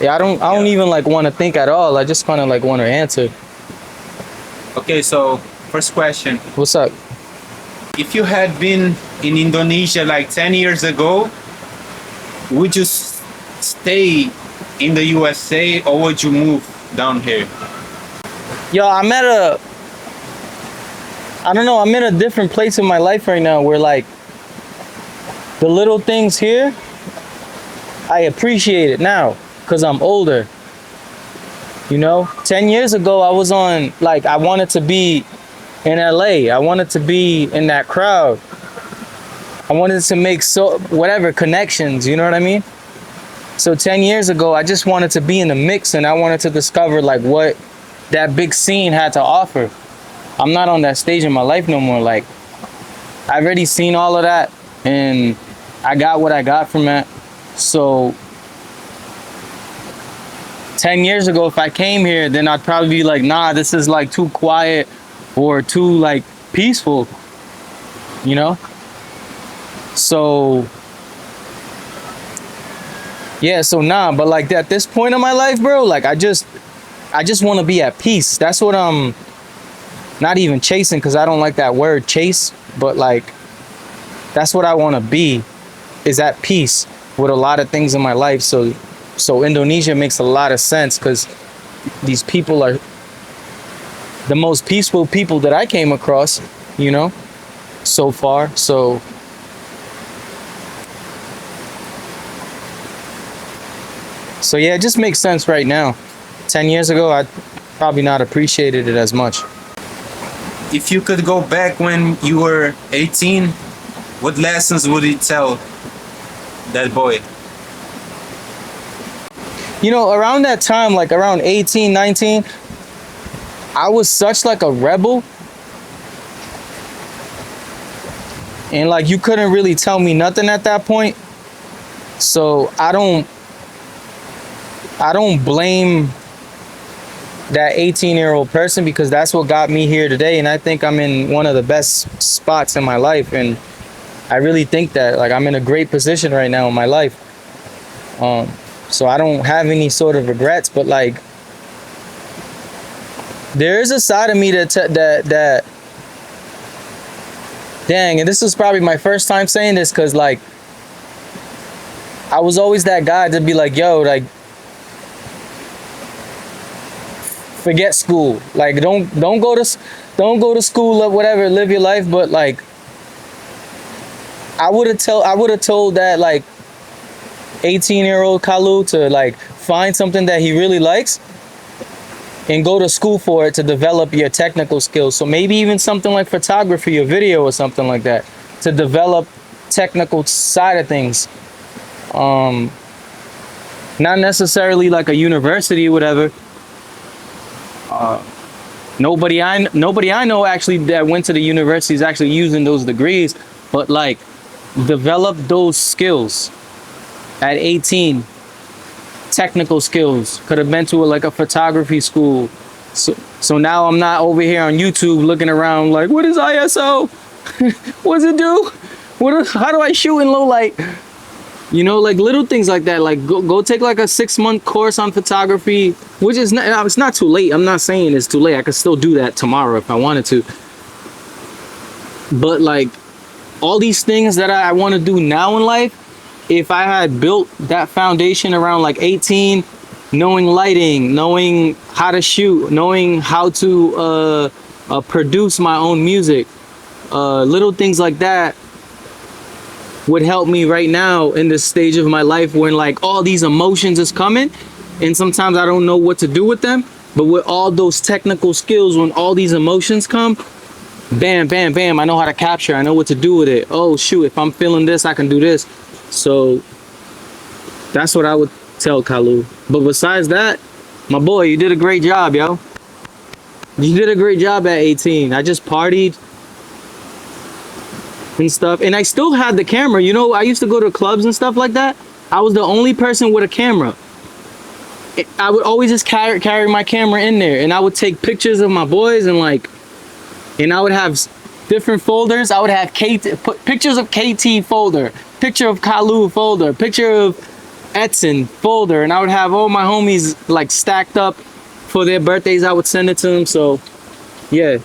Yeah, I don't even like want to think at all. I just kind of like want to answer. Okay, so first question. What's up? If you had been in Indonesia like 10 years ago, would you stay in the USA or would you move down here? Yo, I don't know, I'm in a different place in my life right now where like the little things here, I appreciate it now because I'm older. 10 years ago, I was on, like, I wanted to be in LA. I wanted to be in that crowd. I wanted to make whatever connections, you know what I mean? So 10 years ago, I just wanted to be in the mix and I wanted to discover like what that big scene had to offer. I'm not on that stage in my life no more. Like, I've already seen all of that and I got what I got from that. So 10 years ago, if I came here, then I'd probably be like, nah, this is like too quiet or too like peaceful, you know? So yeah, so nah, but like at this point in my life, bro, like I just want to be at peace. That's what I'm not even chasing, because I don't like that word chase, but like that's what I want to be, is at peace with a lot of things in my life. So Indonesia makes a lot of sense because these people are the most peaceful people that I came across, so far. So yeah, it just makes sense right now. 10 years ago, I'd probably not appreciated it as much. If you could go back when you were 18, what lessons would you tell that boy? Around that time, like around 18, 19, I was such like a rebel. And like you couldn't really tell me nothing at that point. So I don't blame that 18-year-old person, because that's what got me here today. And I think I'm in one of the best spots in my life. And I really think that like I'm in a great position right now in my life. So I don't have any sort of regrets, but like there is a side of me that dang, and this is probably my first time saying this, because like I was always that guy to be like, yo, like forget school, like don't go to school or whatever, live your life. But like I would have told that like 18-year-old Kalu to like find something that he really likes and go to school for it to develop your technical skills. So maybe even something like photography or video or something like that, to develop technical side of things. Not necessarily like a university or whatever. Nobody I know actually that went to the university is actually using those degrees, but like develop those skills at 18. Technical skills. Could have been to like a photography school. So now I'm not over here on YouTube looking around like, what is ISO? What does it do? How do I shoot in low light? Like little things like that. Like go take like a 6-month course on photography, which is not, it's not too late. I'm not saying it's too late. I could still do that tomorrow if I wanted to. But like all these things that I want to do now in life, if I had built that foundation around like 18, knowing lighting, knowing how to shoot, knowing how to produce my own music, little things like that would help me right now in this stage of my life when like all these emotions is coming and sometimes I don't know what to do with them. But with all those technical skills, when all these emotions come, bam, bam, bam, I know how to capture, I know what to do with it. Oh shoot, if I'm feeling this, I can do this. So that's what I would tell Kalu. But besides that, my boy, you did a great job, yo. You did a great job at 18. I just partied and stuff. And I still had the camera. I used to go to clubs and stuff like that. I was the only person with a camera. I would always just carry my camera in there. And I would take pictures of my boys and I would have different folders. I would have pictures of KT folder, picture of Kalu folder, picture of Etsy folder, and I would have all my homies like stacked up for their birthdays. I would send it to them. So yeah.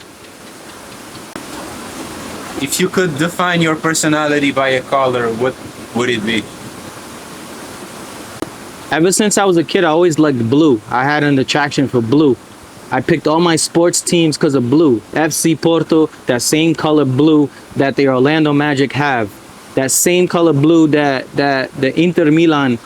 If you could define your personality by a color, what would it be? Ever since I was a kid, I always liked blue. I had an attraction for blue. I picked all my sports teams because of blue. FC Porto, that same color blue that the Orlando Magic have. That same color blue that the Inter Milan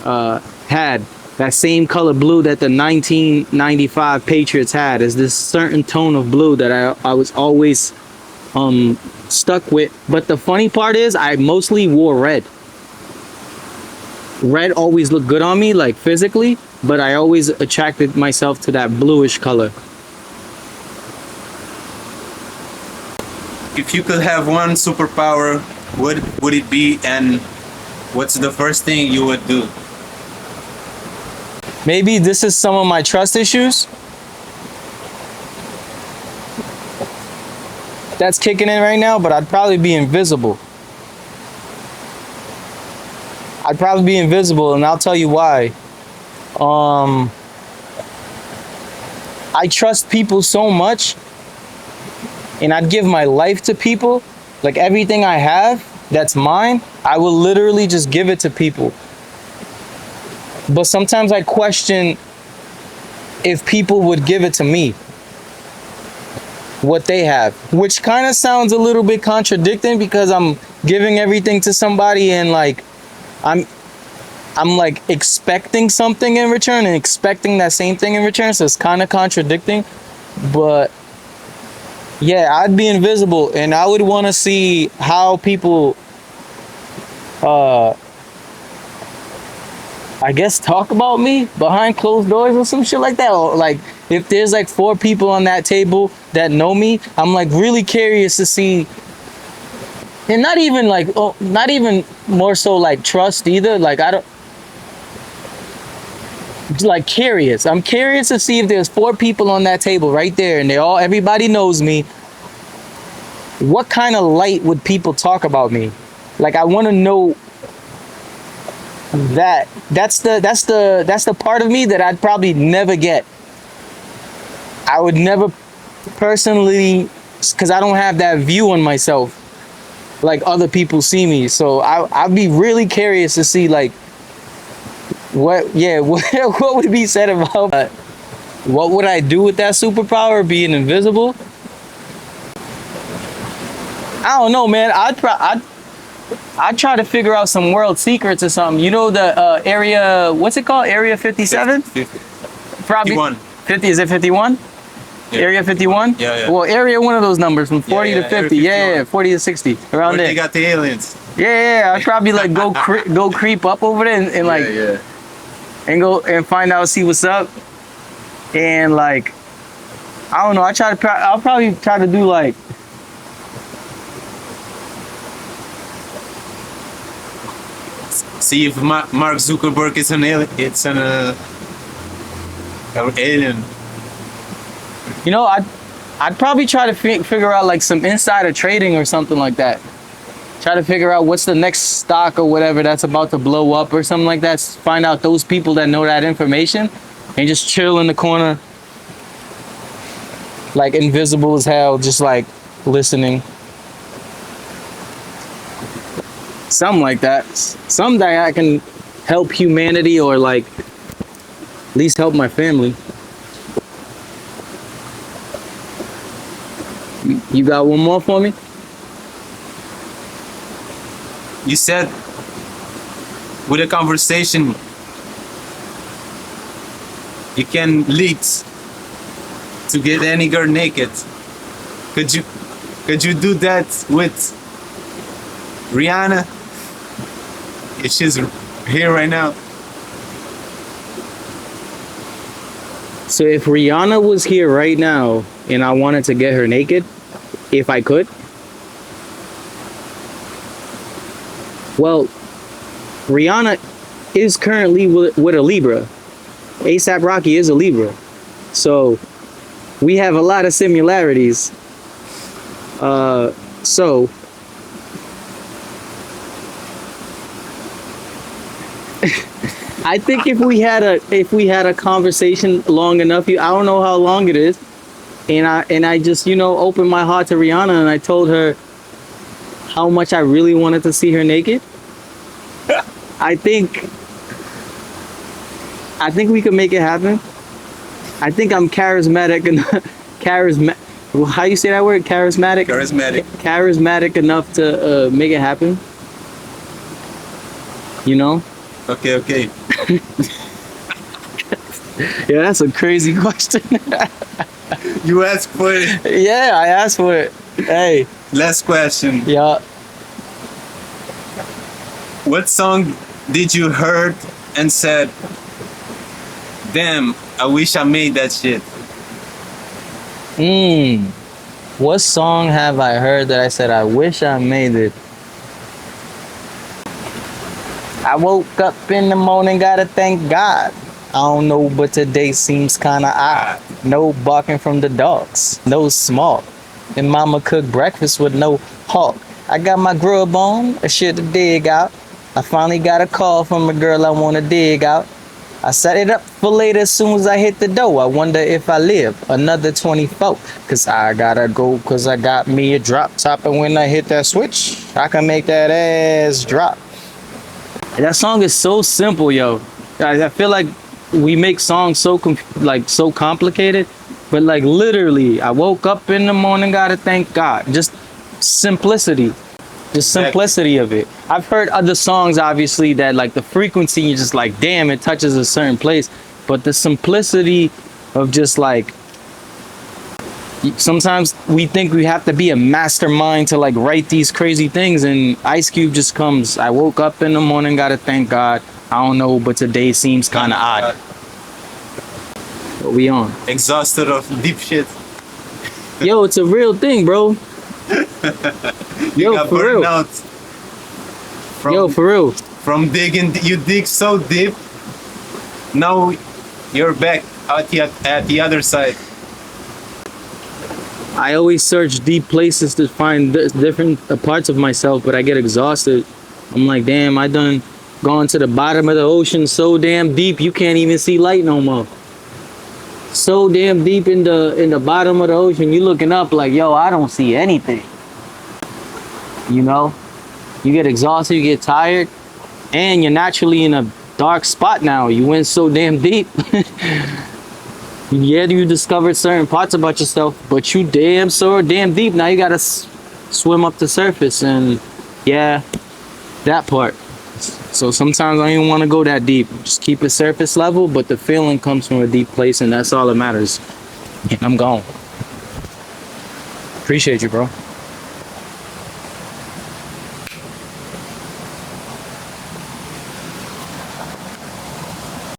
had. That same color blue that the 1995 Patriots had. Is this certain tone of blue that I was always stuck with. But the funny part is I mostly wore red. Red always looked good on me, like physically, but I always attracted myself to that bluish color. If you could have one superpower, what would it be, and what's the first thing you would do? Maybe this is some of my trust issues that's kicking in right now, but I'd probably be invisible. I'd probably be invisible, and I'll tell you why. I trust people so much, and I'd give my life to people. Like everything I have that's mine, I will literally just give it to people. But sometimes I question if people would give it to me, what they have, which kind of sounds a little bit contradicting because I'm giving everything to somebody and like I'm like expecting something in return and expecting that same thing in return. So it's kind of contradicting, but yeah, I'd be invisible and I would want to see how people, I guess talk about me behind closed doors or some shit like that. Or like if there's like 4 people on that table that know me, I'm like really curious to see. And not even like, not even more so like trust either. Like I don't, like curious. I'm curious to see if there's 4 people on that table right there and everybody knows me. What kind of light would people talk about me? Like I want to know that. That's the part of me that I'd probably never get. I would never personally, because I don't have that view on myself like other people see me. So I'd be really curious to see like what would be said about what would I do with that superpower, being invisible. I don't know, man. I'd try to figure out some world secrets or something. You know the area, what's it called? Area 57? 50. Probably 51. 50, is it 51? Yeah. Area 51? Yeah. Well, area one of those numbers from 40 to 50. Yeah, 40 to 60. Around Where there. they got the aliens. Yeah. I'd probably like go creep up over there and like and go and find out, see what's up. And like I don't know, I'll probably try to do like See if Mark Zuckerberg is an alien. It's an alien. You know, I'd probably try to figure out like some insider trading or something like that. Try to figure out what's the next stock or whatever that's about to blow up or something like that. Find out those people that know that information and just chill in the corner like invisible as hell, just like listening. Something like that. Someday I can help humanity or like at least help my family. You got one more for me? You said with a conversation you can lead to get any girl naked. Could you do that with Rihanna? If she's here right now. So if Rihanna was here right now and I wanted to get her naked, if I could, well, Rihanna is currently with a Libra. A$AP Rocky is a Libra. So we have a lot of similarities. So I think if we had a conversation long enough, I don't know how long it is, and I just opened my heart to Rihanna and I told her how much I really wanted to see her naked. I think I think we could make it happen. I think I'm charismatic and how you say that word? Charismatic. Charismatic. Charismatic enough to make it happen. You know? Okay. Yeah, that's a crazy question. You asked for it. Yeah, I asked for it. Hey, Last question. yeah. What song did you heard and said, damn, I wish I made that shit? What song have I heard that I said I wish I made it? I woke up in the morning, gotta thank God. I don't know, but today seems kinda odd. No barking from the dogs, no smog. And mama cooked breakfast with no hawk. I got my grub on, a shit to dig out. I finally got a call from a girl I wanna dig out. I set it up for later as soon as I hit the door. I wonder if I live another 24. Cause I gotta go, cause I got me a drop top. And when I hit that switch, I can make that ass drop. That song is so simple, yo. I feel like we make songs so so complicated, but like literally, I woke up in the morning, gotta thank God. Just simplicity, just simplicity of it. I've heard other songs, obviously, that like the frequency, you're just like, damn, it touches a certain place. But the simplicity of just like, sometimes we think we have to be a mastermind to like write these crazy things, and Ice Cube just comes, I woke up in the morning, gotta thank God. I don't know, but today seems kind of odd. What we on? Exhausted of deep shit. Yo, it's a real thing, bro. You Yo, got for burned real. out. Yo, for real. From digging, you dig so deep. Now you're back at the other side. I always search deep places to find different parts of myself, but I get exhausted. I'm like, damn, I done gone to the bottom of the ocean so damn deep you can't even see light no more. So damn deep in the bottom of the ocean, you looking up like, yo, I don't see anything. You know? You get exhausted, you get tired, and you're naturally in a dark spot now. You went so damn deep. Yeah, you discovered certain parts about yourself, but you damn deep. Now you gotta swim up the surface, and yeah, that part. So sometimes I don't even want to go that deep. Just keep it surface level, but the feeling comes from a deep place, and that's all that matters. And I'm gone. Appreciate you, bro.